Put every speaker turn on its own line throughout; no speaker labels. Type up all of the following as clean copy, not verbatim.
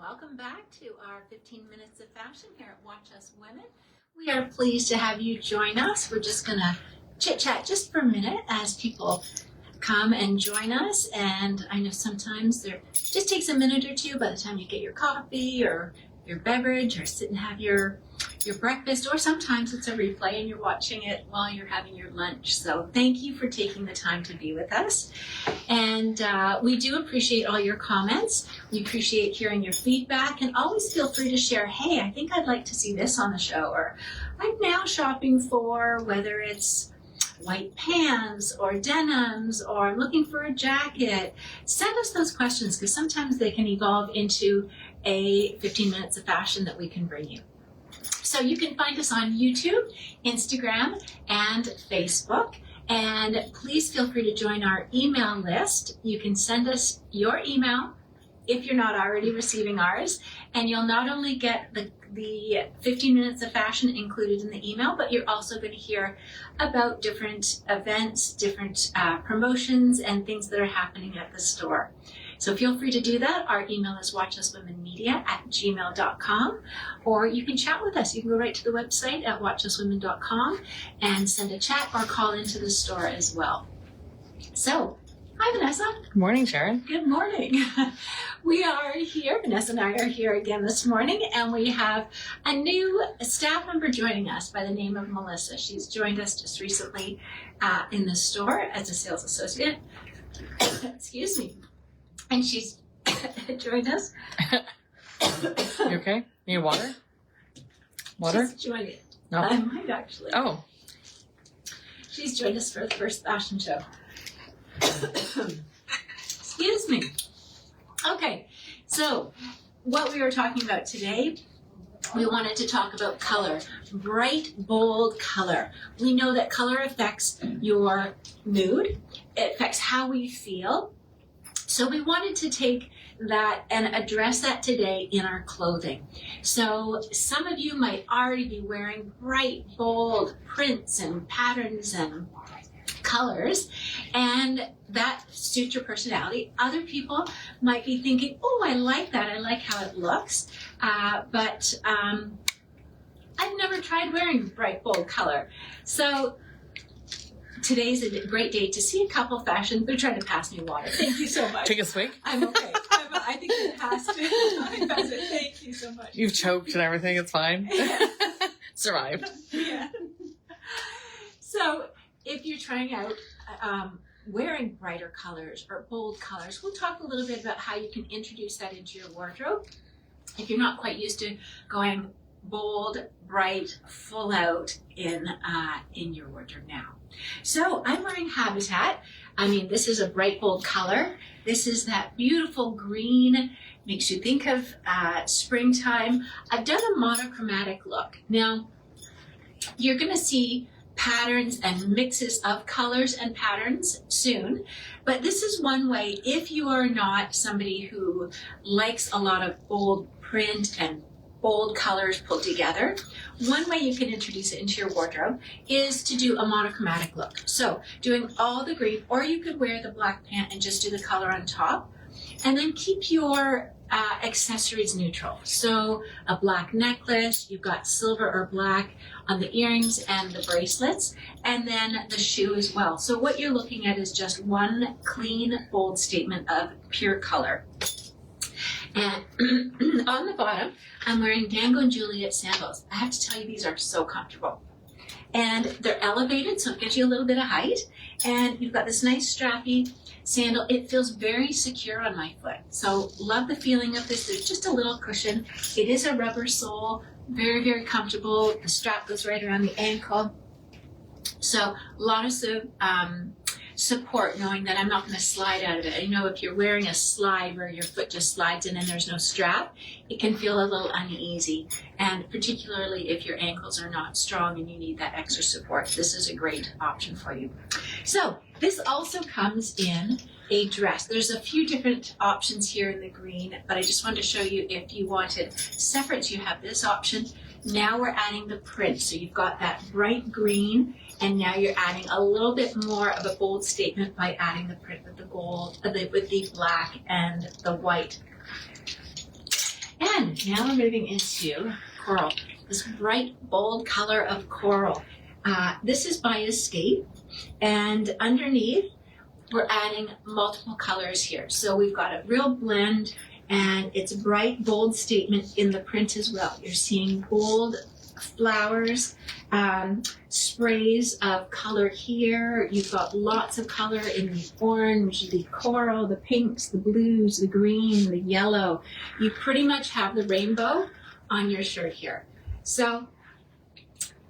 welcome back to our 15 Minutes of Fashion here at Watch Us Women. We are pleased to have you join us. We're just going to chit-chat just for a minute as people come and join us. And I know sometimes there just takes a minute or two by the time you get your coffee or your beverage or sit and have your breakfast, or sometimes it's a replay and you're watching it while you're having your lunch. So thank you for taking the time to be with us. And we do appreciate all your comments. We appreciate hearing your feedback, and always feel free to share, hey, I think I'd like to see this on the show, or I'm now shopping for whether it's white pants or denims, or I'm looking for a jacket. Send us those questions, because sometimes they can evolve into a 15 minutes of fashion that we can bring you. So you can find us on YouTube, Instagram, and Facebook. And please feel free to join our email list. You can send us your email if you're not already receiving ours. And you'll not only get the 15 minutes of fashion included in the email, but you're also going to hear about different events, different promotions, and things that are happening at the store. So feel free to do that. Our email is watchuswomenmedia@gmail.com, or you can chat with us. You can go right to the website at watchuswomen.com and send a chat or call into the store as well. So, hi Vanessa.
Good morning, Sharon.
Good morning. We are here, Vanessa and I are here again this morning, and we have a new staff member joining us by the name of Melissa. She's joined us just recently in the store as a sales associate. Excuse me. And she's joined us.
You okay? Need water? Water?
She's joined it.
No.
I might actually.
Oh.
She's joined us for the first fashion show. Excuse me. Okay, so what we were talking about today, we wanted to talk about color. Bright, bold color. We know that color affects your mood. It affects how we feel. So we wanted to take that and address that today in our clothing. So some of you might already be wearing bright, bold prints and patterns and colors, and that suits your personality. Other people might be thinking, oh, I like that. I like how it looks. But I've never tried wearing bright, bold color. So today's a great day to see a couple fashion. They're trying to pass me water. Thank you so much.
Take a swig?
I'm okay. I think they passed it. I passed it. Thank you so much.
You've choked and everything. It's fine. Survived.
Yeah. So if you're trying out wearing brighter colors or bold colors, we'll talk a little bit about how you can introduce that into your wardrobe. If you're not quite used to going bold, bright, full out in your wardrobe now. So I'm wearing Habitat. I mean, this is a bright, bold color. This is that beautiful green, makes you think of springtime. I've done a monochromatic look. Now, you're going to see patterns and mixes of colors and patterns soon, but this is one way, if you are not somebody who likes a lot of bold print and bold colors pulled together, one way you can introduce it into your wardrobe is to do a monochromatic look. So doing all the green, or you could wear the black pant and just do the color on top, and then keep your accessories neutral. So a black necklace, you've got silver or black on the earrings and the bracelets, and then the shoe as well. So what you're looking at is just one clean, bold statement of pure color. And on the bottom, I'm wearing Dango and Juliet sandals. I have to tell you, these are so comfortable. And they're elevated, so it gives you a little bit of height. And you've got this nice strappy sandal. It feels very secure on my foot. So love the feeling of this. There's just a little cushion. It is a rubber sole, very, very comfortable. The strap goes right around the ankle. So lots of support, knowing that I'm not going to slide out of it. I know if you're wearing a slide where your foot just slides in and there's no strap, it can feel a little uneasy. And particularly if your ankles are not strong and you need that extra support, this is a great option for you. So this also comes in a dress. There's a few different options here in the green, but I just wanted to show you if you wanted separates, you have this option. Now we're adding the print. So you've got that bright green, and now you're adding a little bit more of a bold statement by adding the print with the gold, with the black and the white. And now we're moving into coral, this bright, bold color of coral. This is by Escape, and underneath we're adding multiple colors here. So we've got a real blend, and it's a bright, bold statement in the print as well. You're seeing bold flowers, sprays of color here. You've got lots of color in the orange, the coral, the pinks, the blues, the green, the yellow. You pretty much have the rainbow on your shirt here. So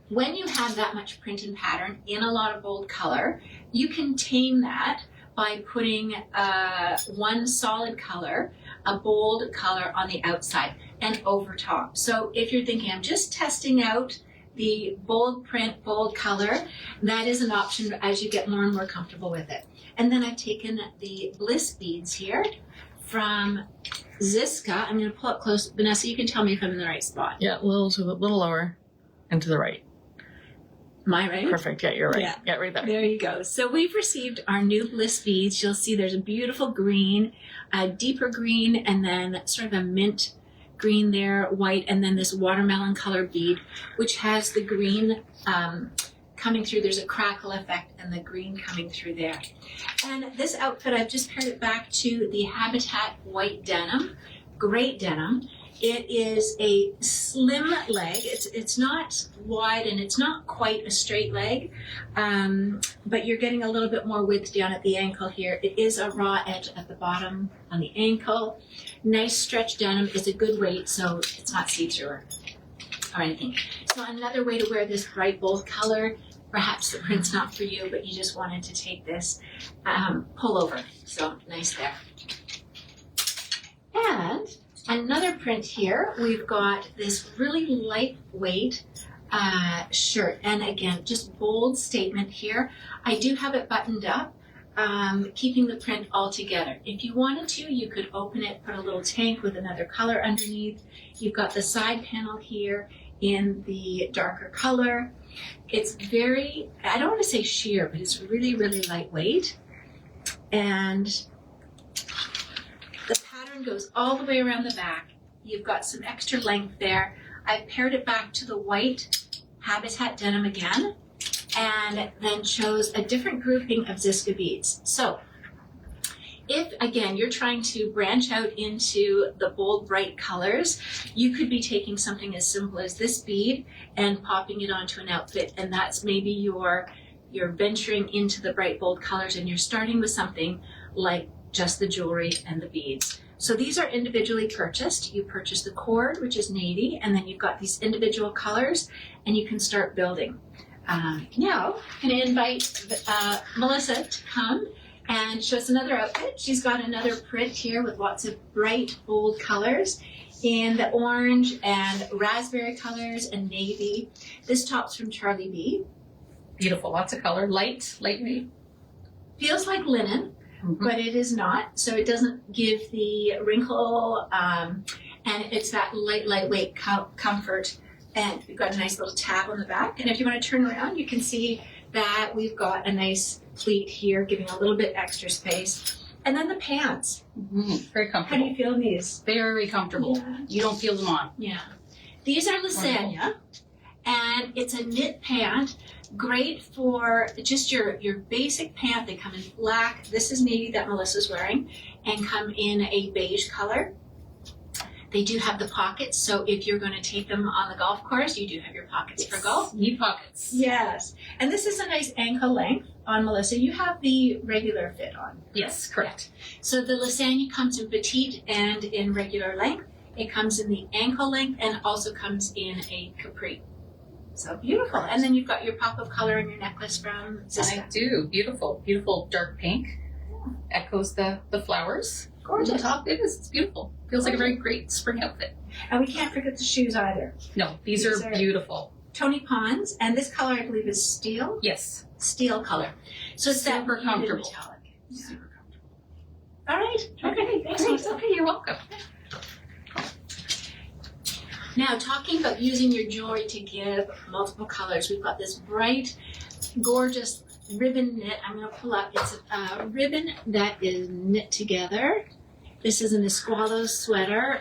when you have that much print and pattern in a lot of bold color, you can tame that by putting one solid color, a bold color on the outside and over top. So if you're thinking, I'm just testing out the bold print, bold color, that is an option as you get more and more comfortable with it. And then I've taken the bliss beads here from Ziska. I'm going to pull up close. Vanessa, you can tell me if I'm in the right spot.
Yeah, a little lower and to the right.
Am I right?
Perfect. Yeah, you're right.
Yeah.
Yeah, right there.
There you go. So we've received our new bliss beads. You'll see there's a beautiful green, a deeper green, and then sort of a mint green there, white, and then this watermelon color bead, which has the green coming through. There's a crackle effect and the green coming through there. And this outfit, I've just paired it back to the Habitat white denim, great denim. It is a slim leg. It's not wide and it's not quite a straight leg, but you're getting a little bit more width down at the ankle here. It is a raw edge at the bottom on the ankle. Nice stretch denim is a good weight, so it's not see-through or anything. So another way to wear this bright, bold color, perhaps the print's not for you, but you just wanted to take this pullover. So nice there. And another print here, we've got this really lightweight shirt. And again, just bold statement here. I do have it buttoned up, keeping the print all together. If you wanted to, you could open it, put a little tank with another color underneath. You've got the side panel here in the darker color. It's very, I don't want to say sheer, but it's really, really lightweight. And the pattern goes all the way around the back. You've got some extra length there. I've paired it back to the white Habitat denim again, and then chose a different grouping of Ziska beads. So if, again, you're trying to branch out into the bold, bright colors, you could be taking something as simple as this bead and popping it onto an outfit, and that's maybe you're venturing into the bright, bold colors, and you're starting with something like just the jewelry and the beads. So these are individually purchased. You purchase the cord, which is navy, and then you've got these individual colors, and you can start building. Now, I'm going to invite Melissa to come and show us another outfit. She's got another print here with lots of bright, bold colors in the orange and raspberry colors and navy. This top's from Charlie B.
Beautiful. Lots of color. Lightweight.
Feels like linen. Mm-hmm. But it is not, so it doesn't give the wrinkle, and it's that lightweight comfort. And we've got a nice little tab on the back. And if you want to turn around, you can see that we've got a nice pleat here, giving a little bit extra space. And then the pants.
Mm-hmm. Very comfortable.
How do you feel in these?
Very comfortable. Yeah. You don't feel them on.
Yeah. These are lasagna, and it's a knit pant. Great for just your basic pant. They come in black. This is navy that Melissa's wearing, and come in a beige color. They do have the pockets, so if you're going to take them on the golf course, you do have your pockets for golf.
Knee pockets.
Yes. And this is a nice ankle length on Melissa. You have the regular fit on.
Yes, correct.
So the lasagna comes in petite and in regular length. It comes in the ankle length and also comes in a capri. So beautiful. And then you've got your pop of color in your necklace from Ziska.
I do. Beautiful. Beautiful dark pink. Echoes the flowers.
Gorgeous.
On top. It is. It's beautiful. Feels like a very great spring outfit.
And we can't forget the shoes either.
No, these are beautiful.
Tony Pond's, and this color I believe is steel.
Yes.
Steel color. So it's
super
that
comfortable.
Metallic. Yeah.
Super comfortable.
All right. Okay. Thanks.
Great. Okay, you're welcome.
Now, talking about using your jewelry to give multiple colors, we've got this bright, gorgeous ribbon knit. I'm going to pull up. It's a ribbon that is knit together. This is an Esqualo sweater.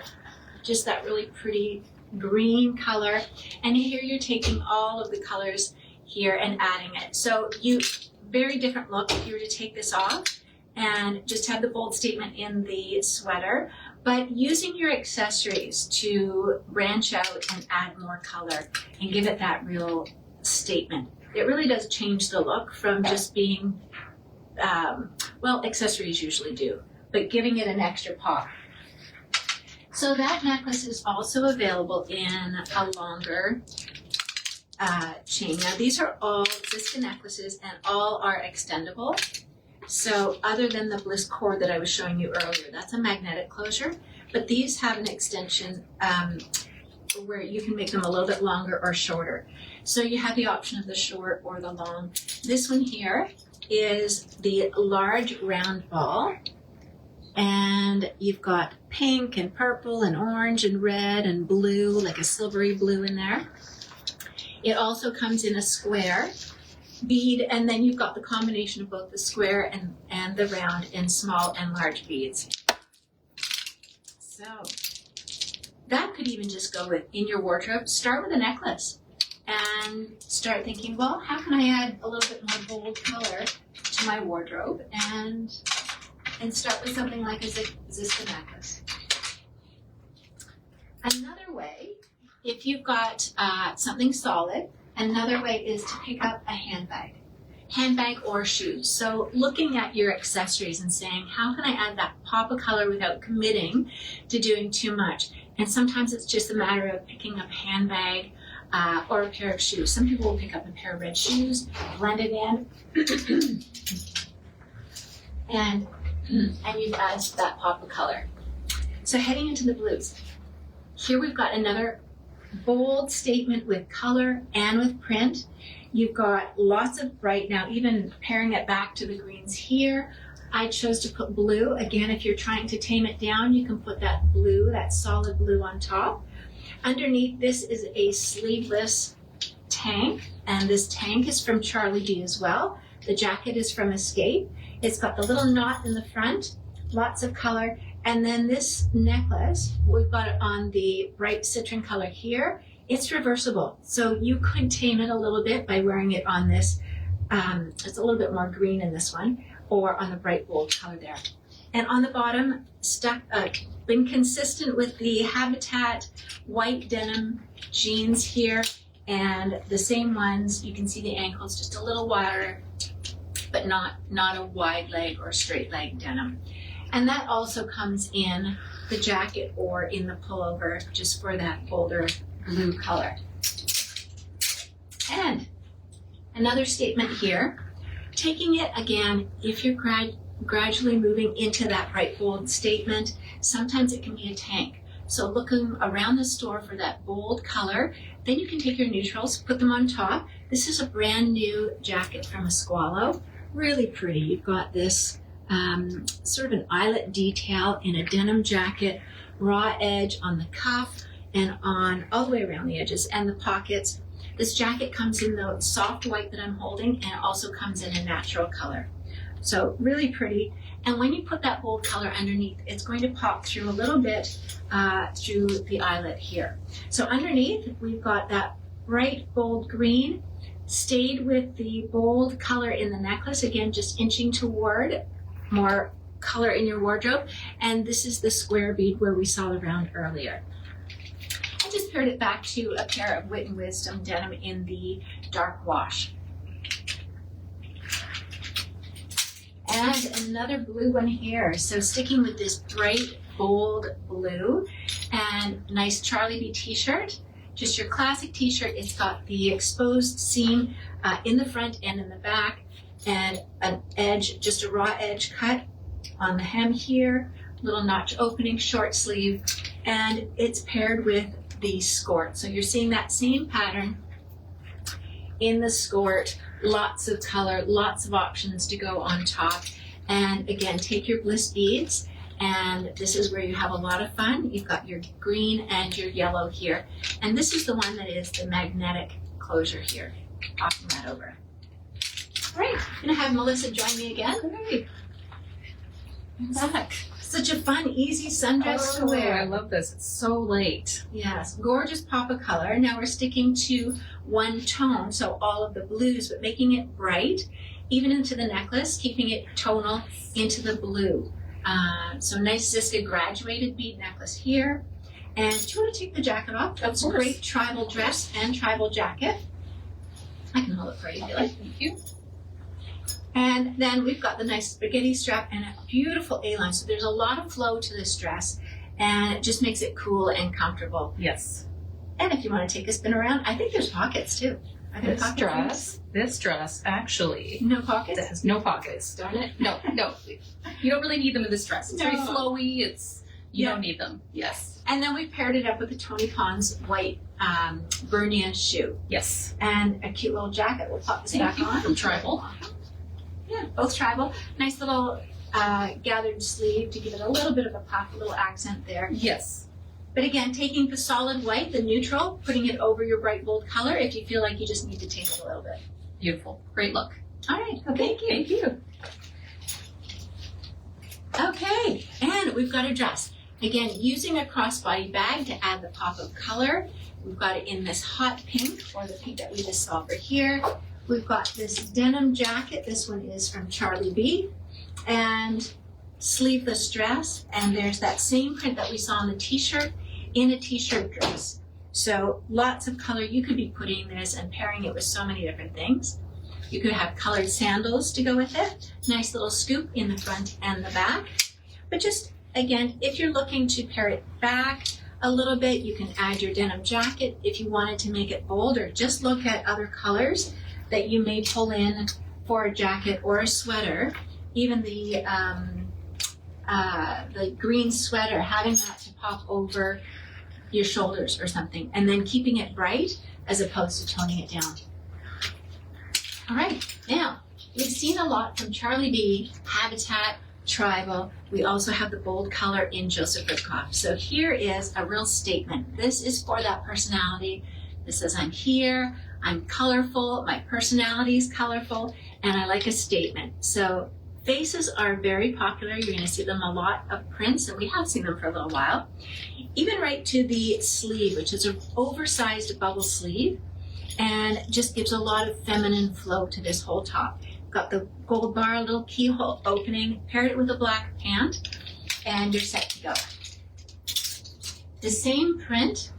just that really pretty green color. And here you're taking all of the colors here and adding it. So very different look if you were to take this off and just have the bold statement in the sweater, but using your accessories to branch out and add more color and give it that real statement. It really does change the look from just being, well, accessories usually do, but giving it an extra pop. So that necklace is also available in a longer chain. Now these are all Ziska necklaces and all are extendable. So other than the bliss cord that I was showing you earlier, that's a magnetic closure, but these have an extension where you can make them a little bit longer or shorter. So you have the option of the short or the long. This one here is the large round ball, and you've got pink and purple and orange and red and blue, like a silvery blue in there. It also comes in a square bead, and then you've got the combination of both the square and the round in small and large beads. So that could even just go in your wardrobe. Start with a necklace and start thinking, well, how can I add a little bit more bold color to my wardrobe, and start with something like a Ziska necklace. Another way, if you've got something solid, another way is to pick up a handbag or shoes. So looking at your accessories and saying, how can I add that pop of color without committing to doing too much? And sometimes it's just a matter of picking up a handbag or a pair of shoes. Some people will pick up a pair of red shoes, blend it in, and you've added that pop of color. So heading into the blues, here we've got another bold statement with color and with print. You've got lots of bright, now even pairing it back to the greens here, I chose to put blue. Again, if you're trying to tame it down, you can put that blue, that solid blue on top. Underneath this is a sleeveless tank, and this tank is from Charlie D as well. The jacket is from Escape. It's got the little knot in the front, lots of color. And then this necklace, we've got it on the bright citron color here. It's reversible, so you could tame it a little bit by wearing it on this. It's a little bit more green in this one, or on the bright bold color there. And on the bottom, been consistent with the Habitat white denim jeans here, and the same ones. You can see the ankles just a little wider, but not a wide leg or straight leg denim. And that also comes in the jacket or in the pullover, just for that bolder blue color. And another statement here, taking it again, if you're gradually moving into that bright bold statement, sometimes it can be a tank. So looking around the store for that bold color, then you can take your neutrals, put them on top. This is a brand new jacket from Esqualo, really pretty. You've got this sort of an eyelet detail in a denim jacket, raw edge on the cuff and on all the way around the edges and the pockets. This jacket comes in the soft white that I'm holding, and it also comes in a natural color. So really pretty. And when you put that bold color underneath, it's going to pop through a little bit through the eyelet here. So underneath, we've got that bright bold green, stayed with the bold color in the necklace, again, just inching toward more color in your wardrobe. And this is the square bead where we saw the round earlier. I just paired it back to a pair of Wit and Wisdom denim in the dark wash. And another blue one here. So sticking with this bright, bold blue, and nice Charlie B t-shirt. Just your classic t-shirt. It's got the exposed seam in the front and in the back, and an edge, just a raw edge cut on the hem here, little notch opening, short sleeve, and it's paired with the skirt. So you're seeing that same pattern in the skirt, lots of color, lots of options to go on top. And again, take your bliss beads, and this is where you have a lot of fun. You've got your green and your yellow here. And this is the one that is the magnetic closure here. Popping that over. All right, I'm gonna have Melissa join me again.
Great.
Back. Such a fun, easy sundress to wear.
I love this. It's so light.
Yes, gorgeous pop of color. Now we're sticking to one tone, so all of the blues, but making it bright, even into the necklace, keeping it tonal into the blue. So nice Ziska graduated bead necklace here. And do you want to take the jacket off? That's a great tribal dress and tribal jacket. I can hold it for you if you like.
Thank you.
And then we've got the nice spaghetti strap and a beautiful A-line. So there's a lot of flow to this dress, and it just makes it cool and comfortable.
Yes.
And if you want to take a spin around, I think there's pockets too. Are there pockets?
This dress actually
No pockets?
has no pockets.
Darn it.
No. You don't really need them in this dress. It's very
No.
flowy. You
Yeah.
don't need them. Yes.
And then we paired it up with the Tony Pond's white Bernier shoe
Yes.
and a cute little jacket. We'll pop this
Thank
back
you.
on.
From Tribal.
Yeah, both tribal. Nice little gathered sleeve to give it a little bit of a puff, a little accent there.
Yes.
But again, taking the solid white, the neutral, putting it over your bright bold color if you feel like you just need to tame it a little bit.
Beautiful. Great look.
All right, thank you.
Thank you.
Okay, and we've got a dress. Again, using a crossbody bag to add the pop of color. We've got it in this hot pink, or the pink that we just saw over here. We've got this denim jacket. This one is from Charlie B. And sleeveless dress. And there's that same print that we saw on the t-shirt in a t-shirt dress. So lots of color. You could be putting this and pairing it with so many different things. You could have colored sandals to go with it. Nice little scoop in the front and the back. But just, again, if you're looking to pair it back a little bit, you can add your denim jacket. If you wanted to make it bolder, just look at other colors that you may pull in for a jacket or a sweater. Even the green sweater, having that to pop over your shoulders or something, and then keeping it bright as opposed to toning it down. All right, now we've seen a lot from Charlie B, Habitat, Tribal. We also have the bold color in Joseph Ribkoff. So here is a real statement. This is for that personality. This says, I'm here, I'm colorful, my personality is colorful, and I like a statement. So faces are very popular. You're going to see them a lot of prints, and we have seen them for a little while. Even right to the sleeve, which is an oversized bubble sleeve, and just gives a lot of feminine flow to this whole top. Got the gold bar, little keyhole opening, paired it with a black pant, and you're set to go. The same print,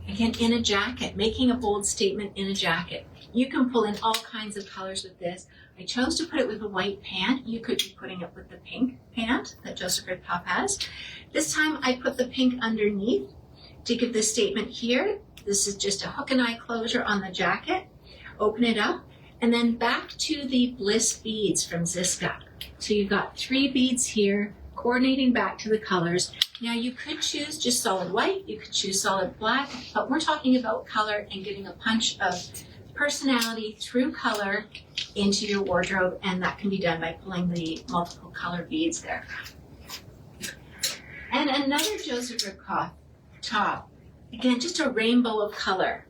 again, in a jacket, making a bold statement in a jacket. You can pull in all kinds of colors with this. I chose to put it with a white pant. You could be putting it with the pink pant that Joseph Ribkoff has. This time I put the pink underneath to give this statement here. This is just a hook and eye closure on the jacket. Open it up, and then back to the Bliss beads from Ziska. So you've got 3 beads here, coordinating back to the colors. Now you could choose just solid white, you could choose solid black, but we're talking about color and getting a punch of personality through color into your wardrobe, and that can be done by pulling the multiple color beads there. And another Joseph Ribkoff top. Again, just a rainbow of color.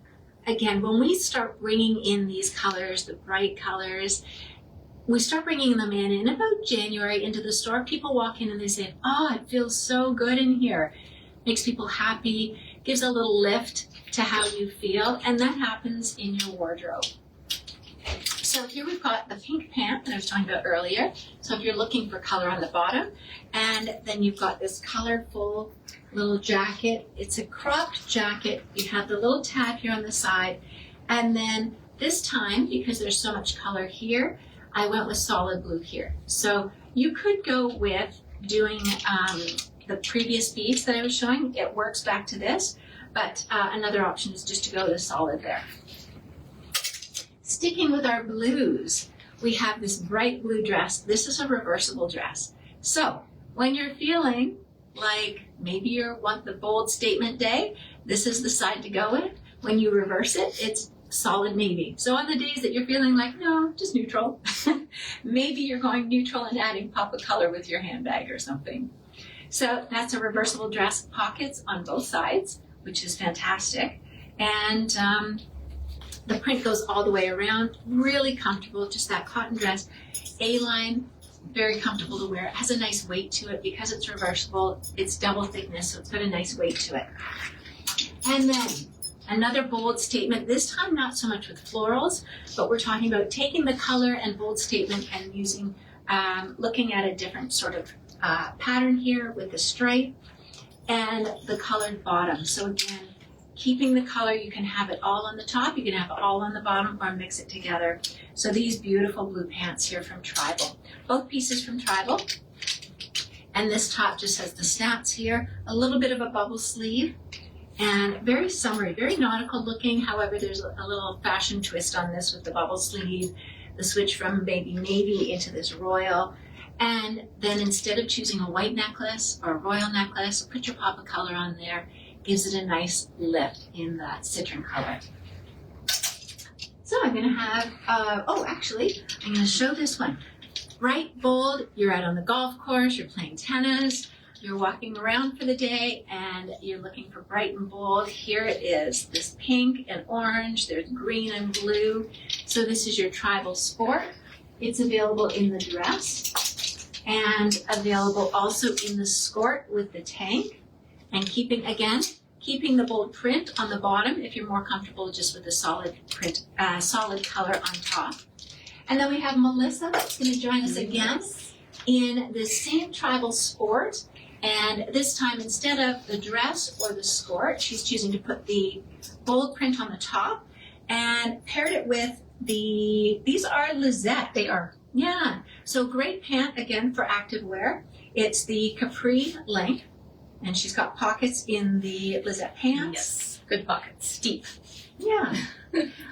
Again, when we start bringing in these colors, the bright colors, we start bringing them in about January into the store. People walk in and they say, oh, it feels so good in here. Makes people happy, gives a little lift to how you feel, and that happens in your wardrobe. So here we've got the pink pant that I was talking about earlier. So if you're looking for color on the bottom, and then you've got this colorful little jacket. It's a cropped jacket. You have the little tab here on the side, and then this time, because there's so much color here, I went with solid blue here. So you could go with doing the previous beads that I was showing. It works back to this, but another option is just to go with solid there. Sticking with our blues, we have this bright blue dress. This is a reversible dress. So when you're feeling like maybe you want the bold statement day, this is the side to go with. When you reverse it, it's solid navy. So on the days that you're feeling like, no, just neutral, maybe you're going neutral and adding pop of color with your handbag or something. So that's a reversible dress, pockets on both sides, which is fantastic. And the print goes all the way around, really comfortable, just that cotton dress, A-line, very comfortable to wear. It has a nice weight to it because it's reversible. It's double thickness, so it's got a nice weight to it. And then another bold statement, this time not so much with florals, but we're talking about taking the color and bold statement and using, looking at a different sort of pattern here with the stripe and the colored bottom. So again, keeping the color, you can have it all on the top, you can have it all on the bottom, or mix it together. So these beautiful blue pants here from Tribal. Both pieces from Tribal. And this top just has the snaps here, a little bit of a bubble sleeve, and very summery, very nautical looking. However, there's a little fashion twist on this with the bubble sleeve, the switch from maybe navy into this royal. And then instead of choosing a white necklace or a royal necklace, put your pop of color on there. Gives it a nice lift in that citron color. So I'm going to have, actually, I'm going to show this one. Bright, bold, you're out on the golf course, you're playing tennis, you're walking around for the day, and you're looking for bright and bold. Here it is, this pink and orange, there's green and blue. So this is your Tribal Sport. It's available in the dress and available also in the skirt with the tank. And keeping the bold print on the bottom if you're more comfortable just with the solid print, solid color on top. And then we have Melissa that's going to join us again in the same Tribal Sport. And this time, instead of the dress or the skirt, she's choosing to put the bold print on the top and paired it with these are Lizette.
They are.
Yeah. So great pant, again, for active wear. It's the capri length. And she's got pockets in the Lizette pants.
Yes, good pockets, deep.
Yeah.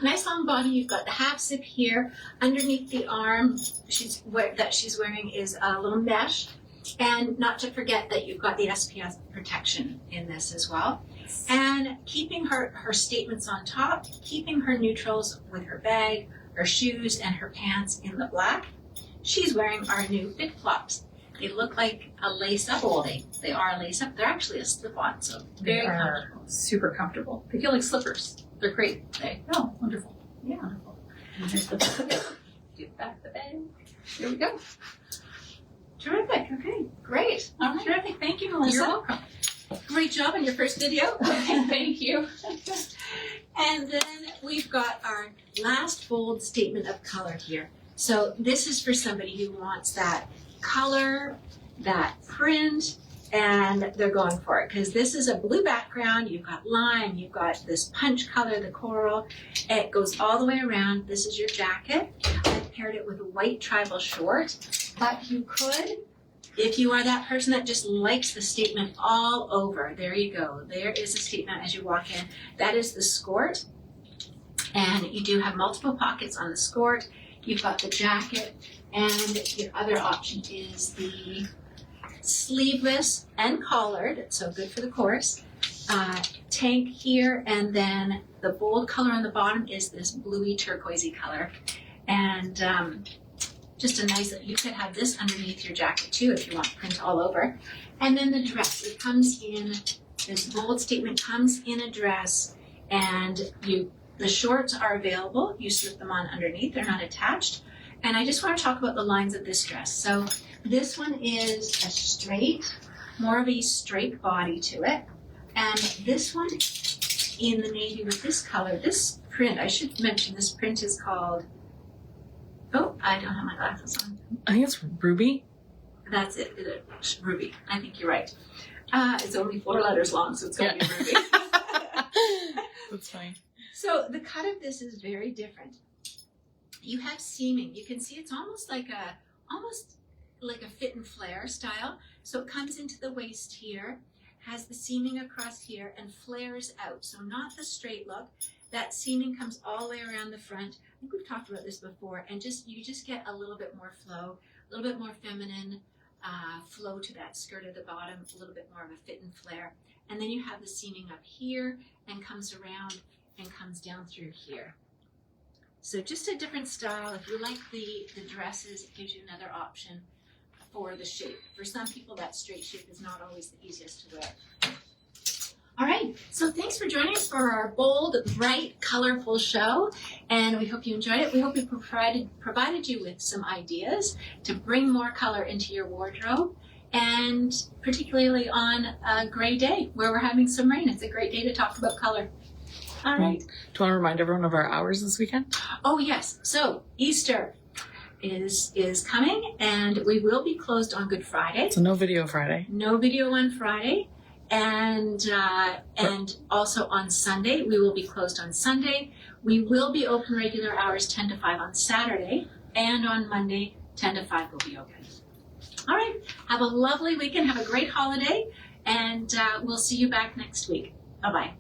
Nice long body. You've got the half zip here. Underneath the arm that she's wearing is a little mesh. And not to forget that you've got the SPF protection in this as well. And keeping her statements on top, keeping her neutrals with her bag, her shoes, and her pants in the black. She's wearing our new Fit Flops. They look like a lace-up holding. They are a lace-up. They're actually a slip-on, so very comfortable.
Super comfortable. They feel like slippers. They're great. Oh, wonderful.
Yeah.
Wonderful. And there's the back of it. Do the back of the bag. Here we go.
Terrific. Okay, great.
All right.
Terrific. Thank you, Melissa.
You're welcome.
Great job on your first video.
Thank you.
And then we've got our last bold statement of color here. So this is for somebody who wants that color, that print, and they're going for it because this is a blue background. You've got lime, you've got this punch color, the coral. It goes all the way around. This is your jacket. I've paired it with a white Tribal short, but you could, if you are that person that just likes the statement all over, there you go. There is a statement as you walk in. That is the skirt, and you do have multiple pockets on the skirt. You've got the jacket. And your other option is the sleeveless and collared, so good for the course, tank here, and then the bold color on the bottom is this bluey turquoisey color. And just a nice, you could have this underneath your jacket too if you want print all over. And then the dress, it comes in, this bold statement comes in a dress, and the shorts are available. You slip them on underneath, they're not attached. And I just want to talk about the lines of this dress. So this one is a straight, more of a straight body to it. And this one in the navy with this color, this print, I should mention this print is called, oh, I don't have my glasses on.
I think it's Ruby.
That's it, Ruby. I think you're right. It's only 4 letters long, so it's going to be Ruby.
That's fine.
So the cut of this is very different. You have seaming. You can see it's almost like a fit and flare style. So it comes into the waist here, has the seaming across here, and flares out. So not the straight look. That seaming comes all the way around the front. I think we've talked about this before, and you just get a little bit more flow, a little bit more feminine flow to that skirt at the bottom, a little bit more of a fit and flare. And then you have the seaming up here and comes around and comes down through here. So just a different style. If you like the dresses, it gives you another option for the shape. For some people, that straight shape is not always the easiest to wear. All right, so thanks for joining us for our bold, bright, colorful show, and we hope you enjoyed it. We hope we provided you with some ideas to bring more color into your wardrobe, and particularly on a gray day where we're having some rain. It's a great day to talk about color. All right.
Do you want to remind everyone of our hours this weekend?
Oh, yes. So Easter is coming, and we will be closed on Good Friday.
So no video Friday.
No video on Friday. And also on Sunday, we will be closed on Sunday. We will be open regular hours 10 to 5 on Saturday, and on Monday 10 to 5 will be open. All right, have a lovely weekend, have a great holiday, and we'll see you back next week. Bye-bye.